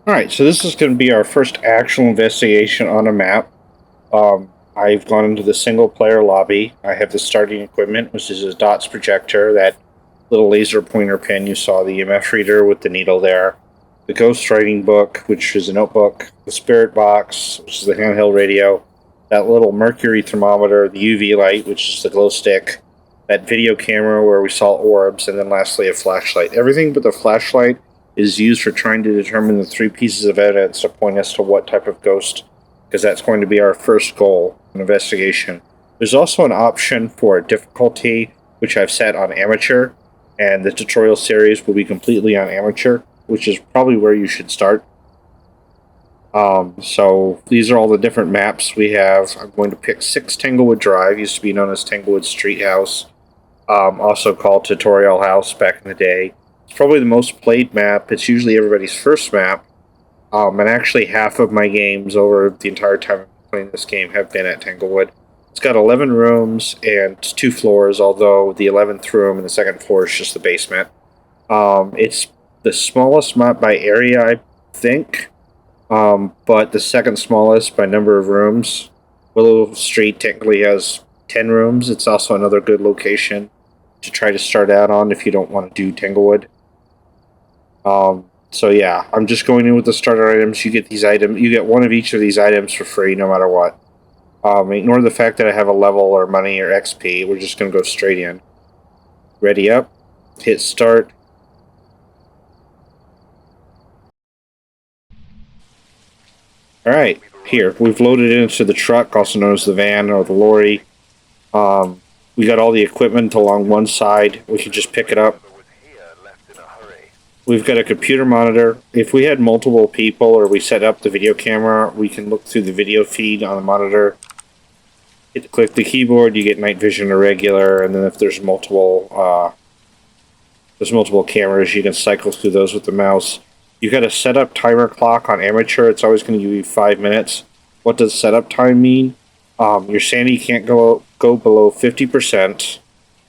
Alright, so this is going to be our first actual investigation on a map. I've gone into the single player lobby. I have the starting equipment, which is a dots projector, that little laser pointer pen you saw, the EMF reader with the needle there, the ghost writing book, which is a notebook, the spirit box, which is the handheld radio, that little mercury thermometer, the UV light, which is the glow stick, that video camera where we saw orbs, and then lastly a flashlight. Everything but the flashlight is used for trying to determine the three pieces of evidence to point us to what type of ghost, because that's going to be our first goal in investigation. There's also an option for difficulty, which I've set on amateur, and the tutorial series will be completely on amateur, which is probably where you should start. So these are all the different maps we have. I'm going to pick 6 Tanglewood Drive, used to be known as Tanglewood Street House, also called Tutorial House back in the day. It's probably the most played map. It's usually everybody's first map. And actually half of my games over the entire time I'm playing this game have been at Tanglewood. It's got 11 rooms and 2 floors, although the 11th room and the second floor is just the basement. It's the smallest map by area, I think, but the second smallest by number of rooms. Willow Street technically has 10 rooms. It's also another good location to try to start out on if you don't want to do Tanglewood. So yeah, I'm just going in with the starter items. You get these items. You get one of each of these items for free, no matter what. Ignore the fact that I have a level or money or XP. We're just going to go straight in. Ready up. Hit start. Alright, here. We've loaded it into the truck, also known as the van or the lorry. We got all the equipment along one side. We can just pick it up. We've got a computer monitor. If we had multiple people or we set up the video camera, we can look through the video feed on the monitor. Click the keyboard, you get night vision or regular, and then if there's multiple cameras, you can cycle through those with the mouse. You've got a setup timer clock on amateur. It's always going to give you 5 minutes. What does setup time mean? Your sanity can't go below 50%,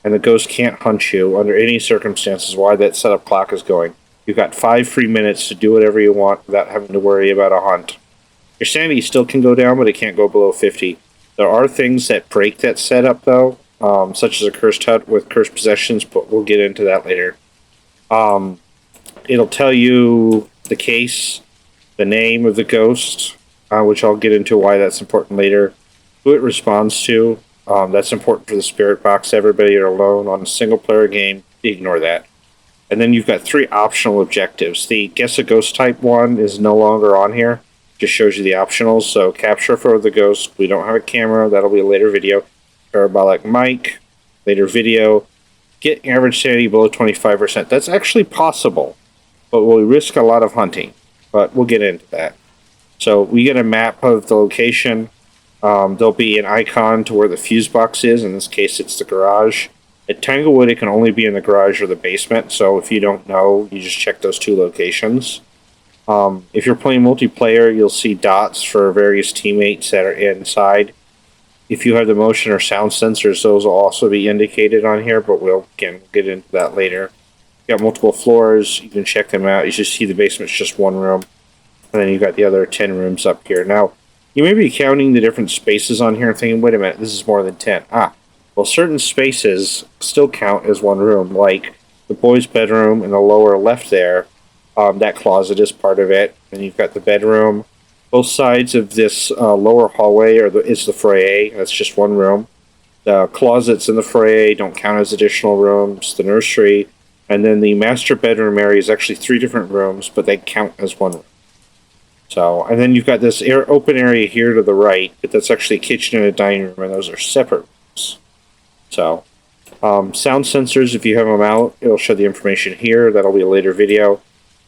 and the ghost can't hunt you under any circumstances while that setup clock is going. You've got 5 free minutes to do whatever you want without having to worry about a hunt. Your sanity still can go down, but it can't go below 50. There are things that break that setup, though, such as a cursed hut with cursed possessions, but we'll get into that later. It'll tell you the case, the name of the ghost, which I'll get into why that's important later, who it responds to. That's important for the spirit box. Everybody are alone on a single-player game. Ignore that. And then you've got 3 optional objectives. The guess a ghost type one is no longer on here. Just shows you the optionals. So capture for the ghost. We don't have a camera. That'll be a later video. Parabolic mic. Later video. Get average sanity below 25%. That's actually possible, but we'll risk a lot of hunting. But we'll get into that. So we get a map of the location. There'll be an icon to where the fuse box is. In this case, it's the garage. At Tanglewood, it can only be in the garage or the basement, so if you don't know, you just check those 2 locations. If you're playing multiplayer, you'll see dots for various teammates that are inside. If you have the motion or sound sensors, those will also be indicated on here, but we'll, again, get into that later. You got multiple floors, you can check them out. You just see the basement's just 1 room, and then you've got the other 10 rooms up here. Now, you may be counting the different spaces on here and thinking, wait a minute, this is more than 10. Well, certain spaces still count as 1 room, like the boys' bedroom in the lower left there. That closet is part of it. And you've got the bedroom. Both sides of this lower hallway is the foyer. That's just 1 room. The closets in the foyer don't count as additional rooms. The nursery. And then the master bedroom area is actually 3 different rooms, but they count as 1 room. So, and then you've got this open area here to the right, but that's actually a kitchen and a dining room, and those are separate rooms. So, sound sensors, if you have them out, it'll show the information here. That'll be a later video.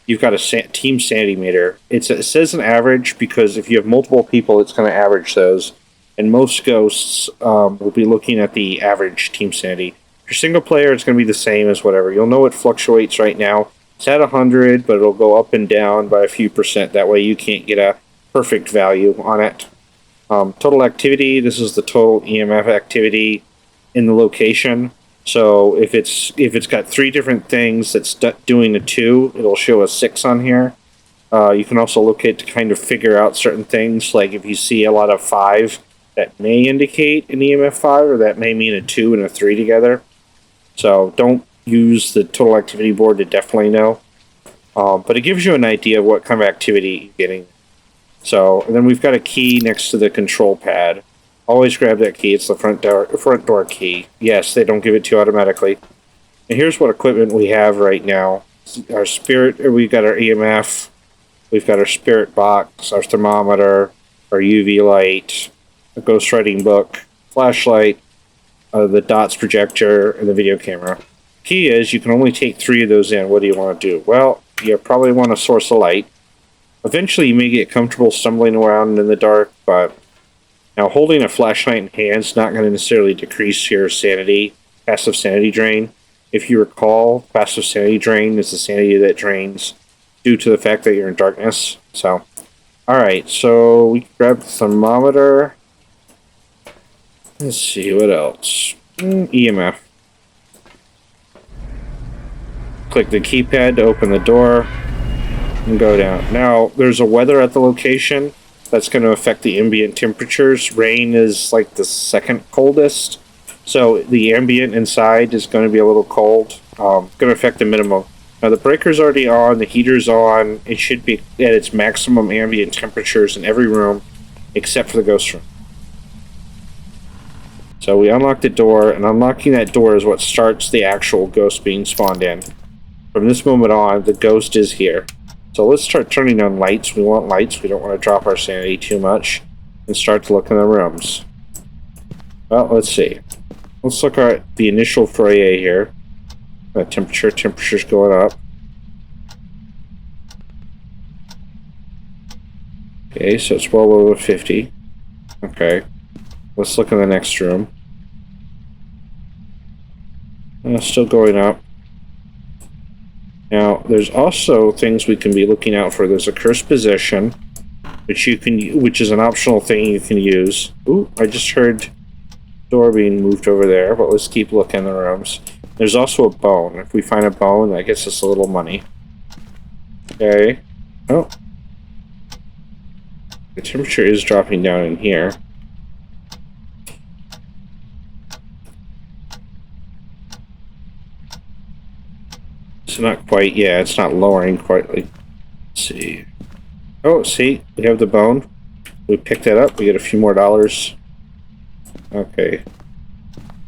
You've got a team sanity meter. It says an average because if you have multiple people, it's going to average those. And most ghosts will be looking at the average team sanity. If you're single player, it's going to be the same as whatever. You'll know it fluctuates right now. It's at 100, but it'll go up and down by a few percent. That way you can't get a perfect value on it. Total activity, this is the total EMF activity in the location. So if it's got 3 different things that's doing a 2, it'll show a 6 on here. You can also look at to kind of figure out certain things, like if you see a lot of 5, that may indicate an EMF 5, or that may mean a 2 and a 3 together. So don't use the total activity board to definitely know. But it gives you an idea of what kind of activity you're getting. So, and then we've got a key next to the control pad. Always grab that key. It's the front door key. Yes, they don't give it to you automatically. And here's what equipment we have right now. Our spirit, we've got our EMF, we've got our spirit box, our thermometer, our UV light, a ghostwriting book, flashlight, the dots projector, and the video camera. Key is you can only take 3 of those in. What do you want to do? Well, you probably want a source of light. Eventually, you may get comfortable stumbling around in the dark, but now holding a flashlight in hand is not going to necessarily decrease your sanity, passive sanity drain. If you recall, passive sanity drain is the sanity that drains due to the fact that you're in darkness. So, alright, so we grab the thermometer. Let's see, what else? EMF. Click the keypad to open the door and go down. Now, there's a weather at the location that's going to affect the ambient temperatures. Rain is like the second coldest. So the ambient inside is going to be a little cold. Going to affect the minimum. Now the breaker's already on, the heater's on. It should be at its maximum ambient temperatures in every room except for the ghost room. So we unlock the door, and unlocking that door is what starts the actual ghost being spawned in. From this moment on, the ghost is here. So let's start turning on lights. We want lights. We don't want to drop our sanity too much. And start to look in the rooms. Well, let's see. Let's look at the initial foyer here. Temperature's going up. Okay, so it's well over 50. Okay. Let's look in the next room. Still going up. Now, there's also things we can be looking out for. There's a cursed position, which is an optional thing you can use. Ooh, I just heard door being moved over there, but let's keep looking in the rooms. There's also a bone. If we find a bone, that gets us a little money. Okay. Oh. The temperature is dropping down in here. It's not quite, yeah, it's not lowering quite. Let's see. Oh, see, we have the bone. We pick that up, we get a few more dollars. Okay.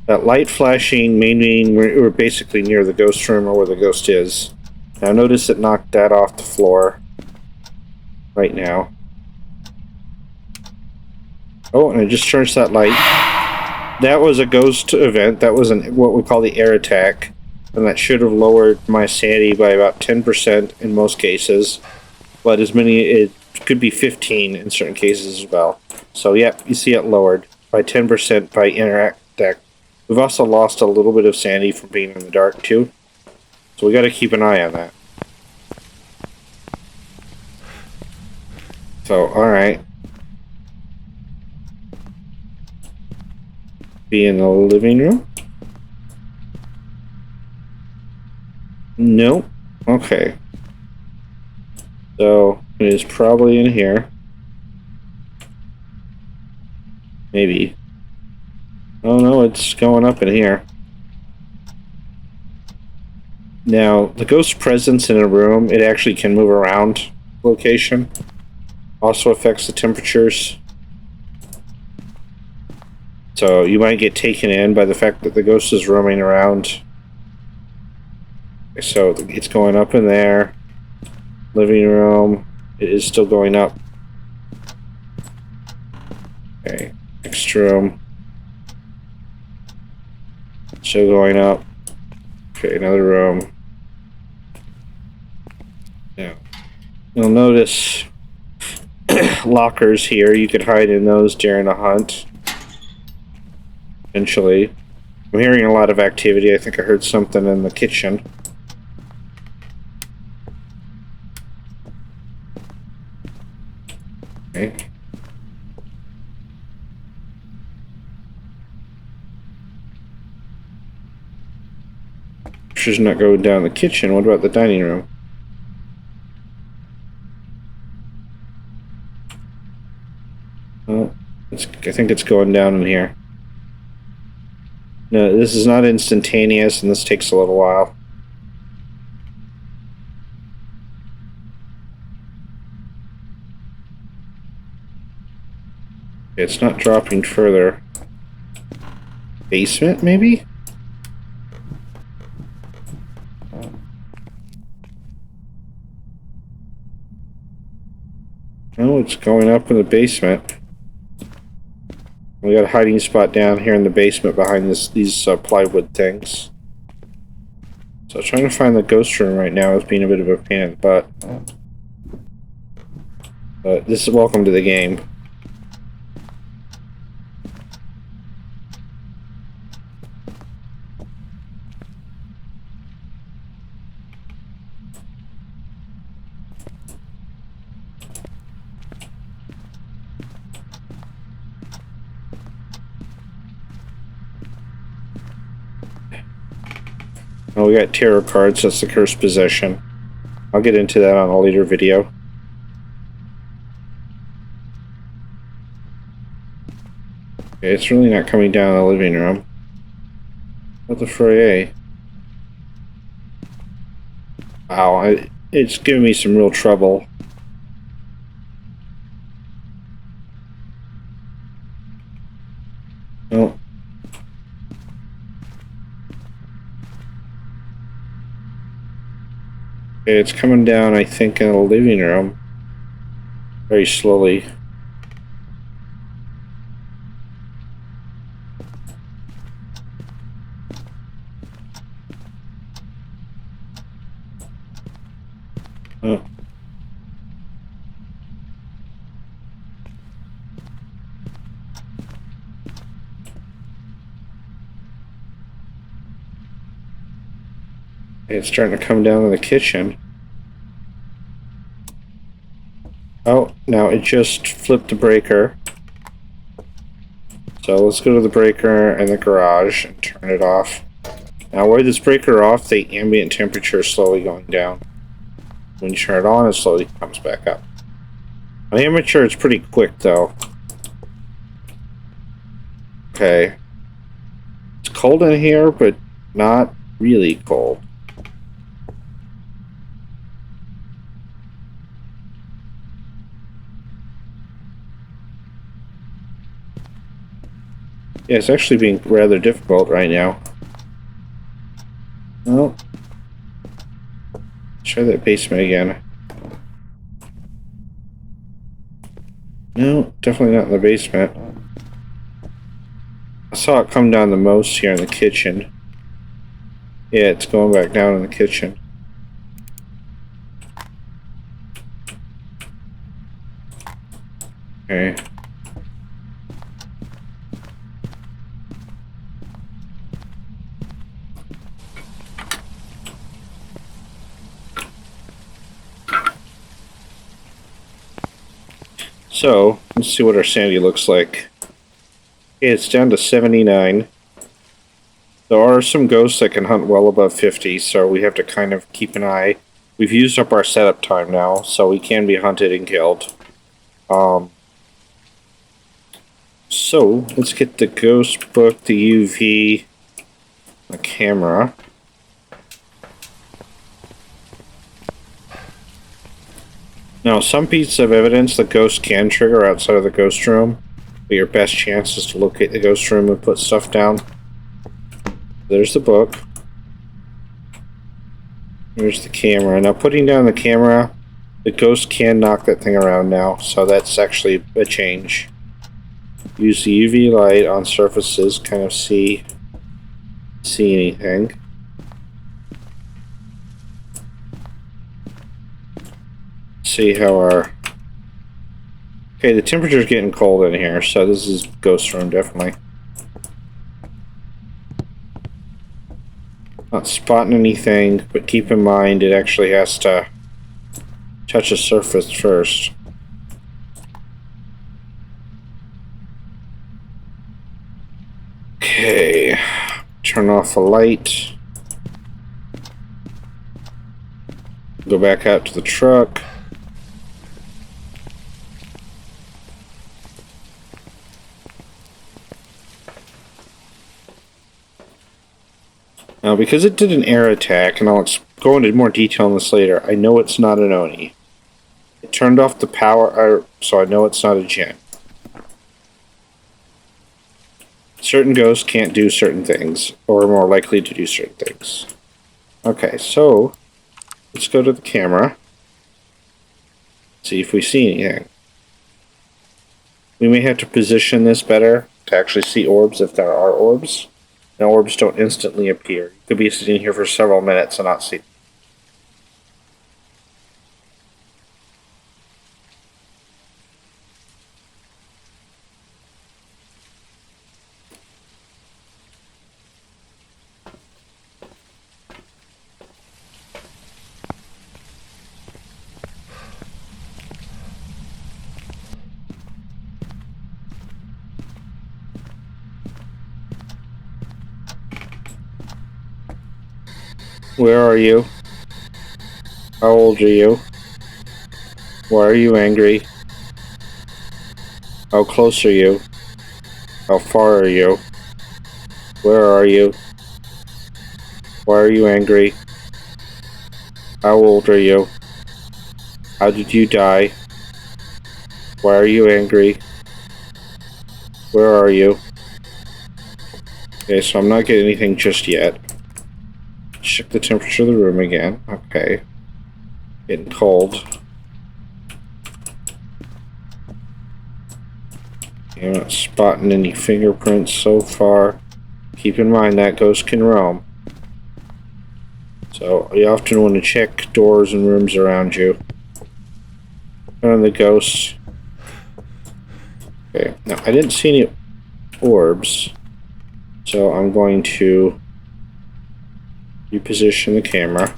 That light flashing may mean we're basically near the ghost room or where the ghost is. Now notice it knocked that off the floor right now. Oh, and I just charged that light. That was a ghost event. That was what we call the air attack. And that should have lowered my sanity by about 10% in most cases. But it could be 15 in certain cases as well. So yeah, you see it lowered by 10% by interact deck. We've also lost a little bit of sanity from being in the dark too. So we got to keep an eye on that. So, alright. Be in the living room? Nope. Okay. So, it is probably in here. Maybe. Oh no, it's going up in here. Now, the ghost presence in a room, it actually can move around location. Also affects the temperatures. So you might get taken in by the fact that the ghost is roaming around. So it's going up in there. Living room. It is still going up. Okay. Next room. Still going up. Okay, another room. Now, you'll notice lockers here. You could hide in those during a hunt. Eventually. I'm hearing a lot of activity. I think I heard something in the kitchen. Okay. She's not going down the kitchen. What about the dining room? I think it's going down in here. No, this is not instantaneous, and this takes a little while. It's not dropping further. Basement, maybe? No, it's going up in the basement. We got a hiding spot down here in the basement behind these plywood things. So trying to find the ghost room right now is being a bit of a pain in the butt. But this is welcome to the game. Oh, we got tarot cards. That's the cursed possession. I'll get into that on a later video. Okay, it's really not coming down in the living room. What the fray? Wow, it's giving me some real trouble. Oh. Okay, it's coming down, I think, in the living room. Very slowly. Oh. It's starting to come down in the kitchen. Oh, now it just flipped the breaker. So let's go to the breaker in the garage and turn it off. Now where this breaker off, the ambient temperature is slowly going down. When you turn it on, it slowly comes back up. My amateur is pretty quick though. Okay. It's cold in here, but not really cold. Yeah, it's actually being rather difficult right now. Well, try that basement again. No, definitely not in the basement. I saw it come down the most here in the kitchen. Yeah, it's going back down in the kitchen. Okay. So, let's see what our sanity looks like. Okay, it's down to 79. There are some ghosts that can hunt well above 50, so we have to kind of keep an eye. We've used up our setup time now, so we can be hunted and killed. So, let's get the ghost book, the UV, the camera. Now, some pieces of evidence the ghost can trigger outside of the ghost room, but your best chance is to locate the ghost room and put stuff down. There's the book. There's the camera. Now, putting down the camera, the ghost can knock that thing around now, so that's actually a change. Use the UV light on surfaces, kind of see anything. See how our... Okay, the temperature's getting cold in here, so this is ghost room, definitely. Not spotting anything, but keep in mind it actually has to touch a surface first. Okay, turn off the light. Go back out to the truck. Now, because it did an air attack, and I'll go into more detail on this later, I know it's not an Oni. It turned off the power, so I know it's not a Jinn. Certain ghosts can't do certain things, or are more likely to do certain things. Okay, so let's go to the camera. See if we see anything. We may have to position this better to actually see orbs if there are orbs. Now, orbs don't instantly appear. You could be sitting here for several minutes and not see. Where are you? How old are you? Why are you angry? How close are you? How far are you? Where are you? Why are you angry? How old are you? How did you die? Why are you angry? Where are you? Okay, so I'm not getting anything just yet. Check the temperature of the room again. Okay. Getting cold. I'm not spotting any fingerprints so far. Keep in mind that ghost can roam. So you often want to check doors and rooms around you. Turn on the ghost. Okay, now I didn't see any orbs. So I'm going to reposition the camera.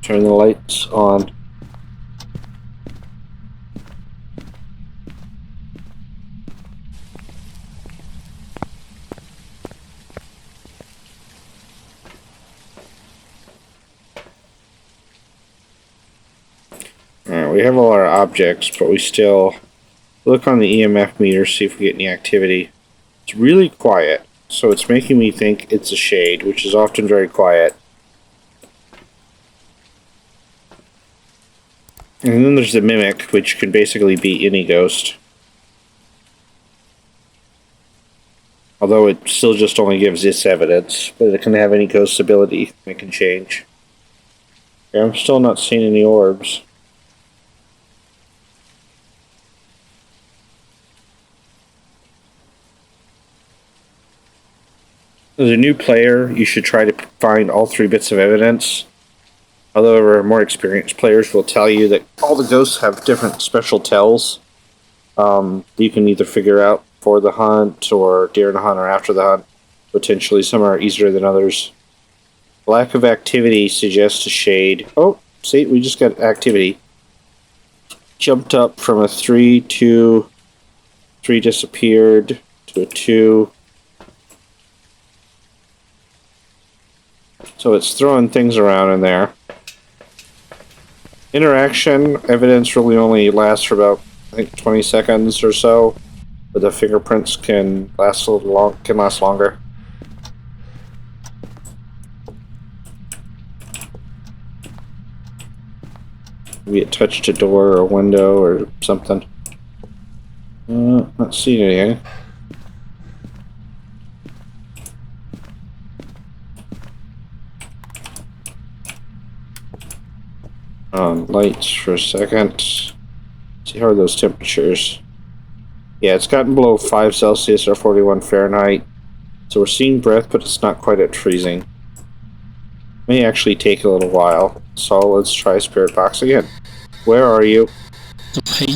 Turn the lights on. Alright, we have all our objects, but we still look on the EMF meter, see if we get any activity. It's really quiet, so it's making me think it's a shade, which is often very quiet. And then there's the mimic, which can basically be any ghost. Although it still just only gives this evidence, but it can have any ghost ability. It can change. Okay, I'm still not seeing any orbs. As a new player, you should try to find all 3 bits of evidence. However, more experienced players will tell you that all the ghosts have different special tells. You can either figure out for the hunt, or during the hunt, or after the hunt. Potentially, some are easier than others. Lack of activity suggests a shade. Oh, see, we just got activity. Jumped up from a 3 to 3 disappeared to a 2. So it's throwing things around in there. Interaction evidence really only lasts for about, I think, 20 seconds or so, but the fingerprints can last a little longer. Maybe it touched a door or a window or something. Not seeing anything. On lights for a second. See, how are those temperatures? Yeah, it's gotten below 5 Celsius or 41 Fahrenheit. So we're seeing breath, but it's not quite at freezing. May actually take a little while. So let's try Spirit Box again. Where are you?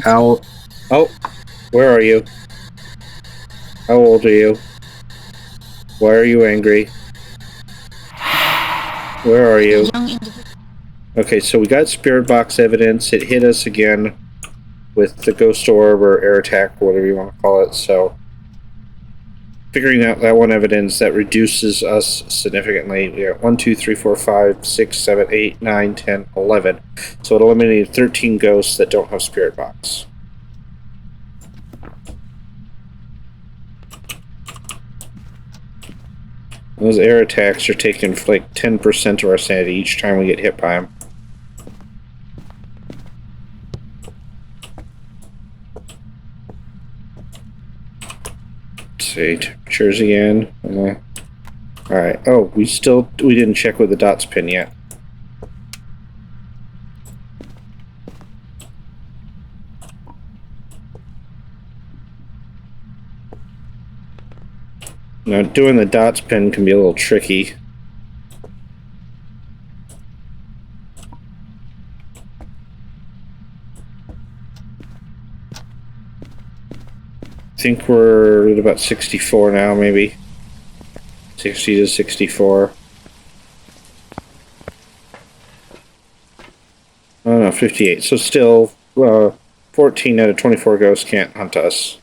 How? Oh, where are you? How old are you? Why are you angry? Where are you? Okay, so we got Spirit Box evidence. It hit us again with the Ghost Orb or Air Attack, whatever you want to call it. So figuring out that one evidence, that reduces us significantly. We got 1, 2, 3, 4, 5, 6, 7, 8, 9, 10, 11. So it eliminated 13 ghosts that don't have Spirit Box. Those air attacks are taking like 10% of our sanity each time we get hit by them. Let's see, temperatures again. Alright. Oh, we didn't check with the dots pin yet. Now, doing the dots pin can be a little tricky. I think we're at about 64 now, maybe. 60 to 64. Oh no, 58. So still, 14 out of 24 ghosts can't hunt us.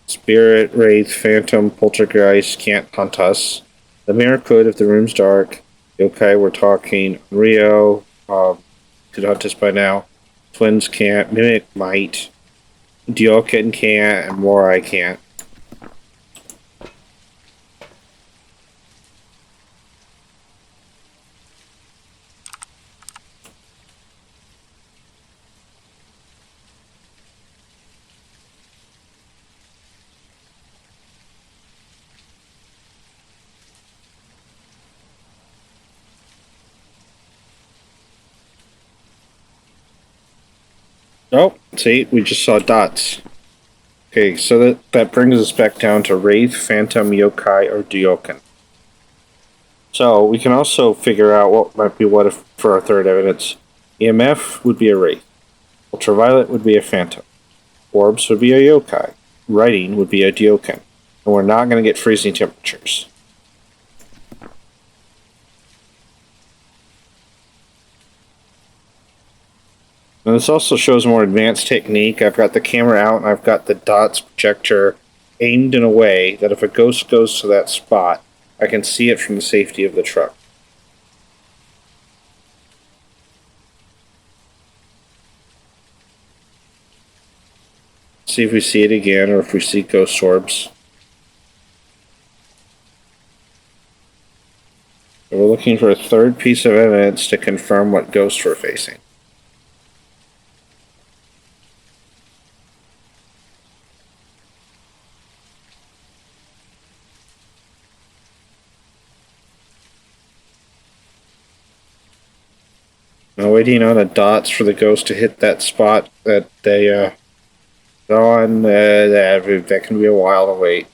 Spirit, Wraith, Phantom, Poltergeist can't hunt us. The Mirror could if the room's dark. Okay, we're talking Rio. Could hunt us by now. Twins can't. Mimic might. Diokin can't, and Morai can't. Oh, see, we just saw dots. Okay, so that brings us back down to Wraith, Phantom, Yokai, or Diokin. So we can also figure out what might be what if for our third evidence. EMF would be a Wraith. Ultraviolet would be a Phantom. Orbs would be a Yokai. Writing would be a Diokin. And we're not going to get freezing temperatures. Now this also shows a more advanced technique. I've got the camera out and I've got the dots projector aimed in a way that if a ghost goes to that spot, I can see it from the safety of the truck. See if we see it again or if we see ghost orbs. So we're looking for a third piece of evidence to confirm what ghost we're facing. Now waiting on the dots for the ghost to hit that spot that they on. That can be a while to wait.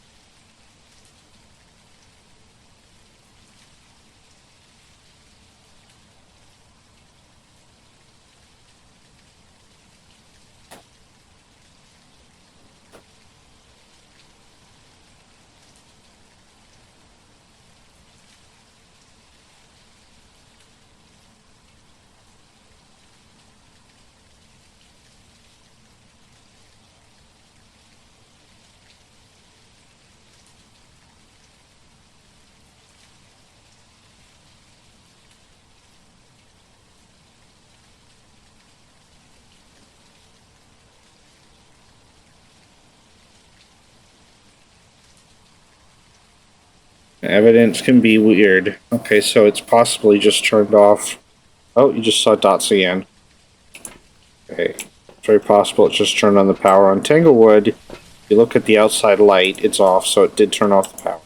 Evidence can be weird. Okay, so it's possibly just turned off. Oh, you just saw dots again. Okay, it's very possible it just turned on the power. On Tanglewood, if you look at the outside light, it's off, so it did turn off the power.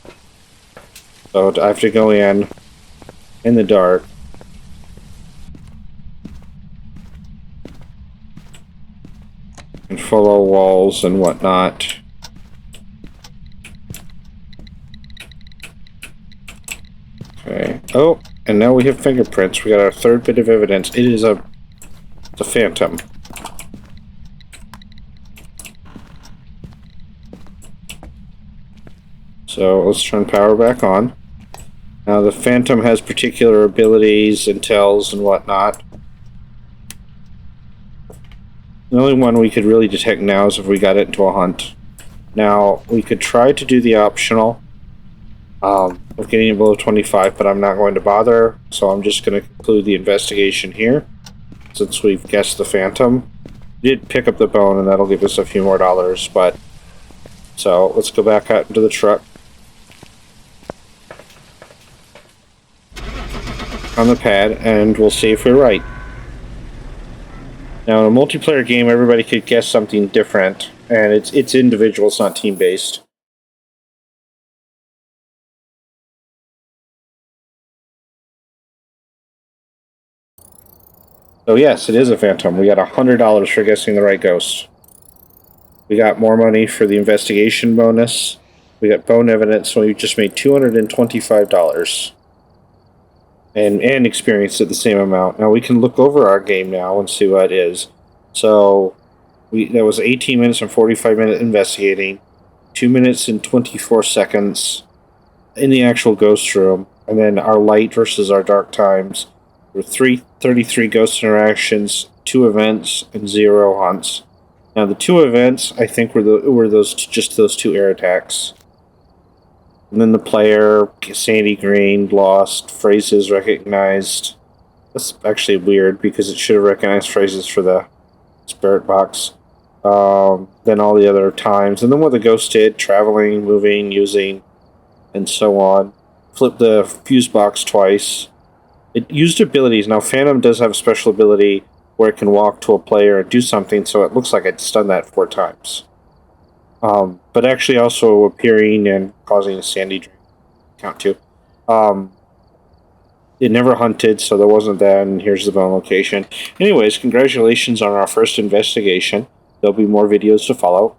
So I have to go in the dark. And follow walls and whatnot. Okay. Oh, and now we have fingerprints. We got our third bit of evidence. It is a Phantom. So let's turn power back on. Now the Phantom has particular abilities and tells and whatnot. The only one we could really detect now is if we got it into a hunt. Now, we could try to do the optional of getting it below 25, but I'm not going to bother, so I'm just going to conclude the investigation here, since we've guessed the Phantom. We did pick up the bone, and that'll give us a few more dollars, but... So, let's go back out into the truck. on the pad, and we'll see if we're right. Now, in a multiplayer game, everybody could guess something different, and it's individual, it's not team-based. So yes, it is a phantom. We got $100 for guessing the right ghost. We got more money for the investigation bonus. We got bone evidence, so we just made $225. And experienced at the same amount. Now we can look over our game now and see what it is. So that was 18 minutes and 45 minutes investigating, 2 minutes and 24 seconds in the actual ghost room, and then our light versus our dark times were 33 ghost interactions, 2 events, and 0 hunts. Now the 2 events I think were those 2 air attacks. And then the player, Sandy Green, lost, phrases recognized. That's actually weird because it should have recognized phrases for the spirit box. Then all the other times. And then what the ghost did, traveling, moving, using, and so on. Flip the fuse box twice. It used abilities. Now Phantom does have a special ability where it can walk to a player and do something, so it looks like it's done that 4 times. But actually also appearing and causing a sandy drain count too. It never hunted, so there wasn't that, and here's the bone location. Anyways, congratulations on our first investigation. There'll be more videos to follow.